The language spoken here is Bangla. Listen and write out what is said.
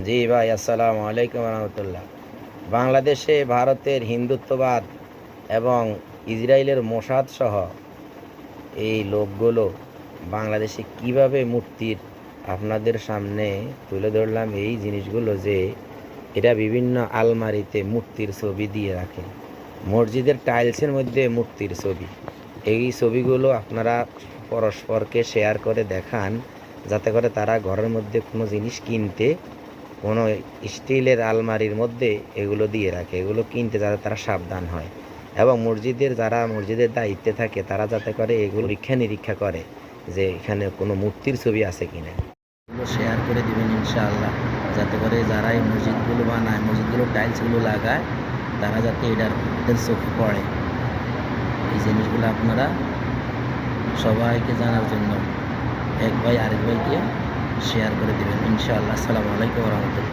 জি ভাই, আসসালামু আলাইকুম রহমতুল্লাহ। বাংলাদেশে ভারতের হিন্দুত্ববাদ এবং ইসরায়েলের মোসাদ সহ এই লোকগুলো বাংলাদেশে কিভাবে মূর্তির আপনাদের সামনে তুলে ধরলাম এই জিনিসগুলো, যে এরা বিভিন্ন আলমারিতে মূর্তির ছবি দিয়ে রাখে, মসজিদের টাইলসের মধ্যে মূর্তির ছবি। এই ছবিগুলো আপনারা পরস্পরকে শেয়ার করে দেখান, যাতে করে তারা ঘরের মধ্যে কোনো জিনিস কিনতে কোনো স্টিলের আলমারির মধ্যে এগুলো দিয়ে রাখে, এগুলো কিনতে যাতে তারা সাবধান হয়। এবং যারা মসজিদের দায়িত্বে থাকে তারা যাতে করে এগুলো পরীক্ষা নিরীক্ষা করে যে এখানে কোনো মূর্তির ছবি আছে কিনা। এগুলো শেয়ার করে দিবেন ইনশাআল্লাহ, যাতে করে যারা এই মসজিদগুলো বানায়, মসজিদগুলো টাইলসগুলো লাগায়, তারা যাতে এটার চোখে পড়ে। এই জিনিসগুলো আপনারা সবাইকে জানার জন্য এক ভাই আরেক ভাইকে শেয়ার করে দিবেন ইনশাআল্লাহ। আসসালামু আলাইকুম রহমতুল্লাহ।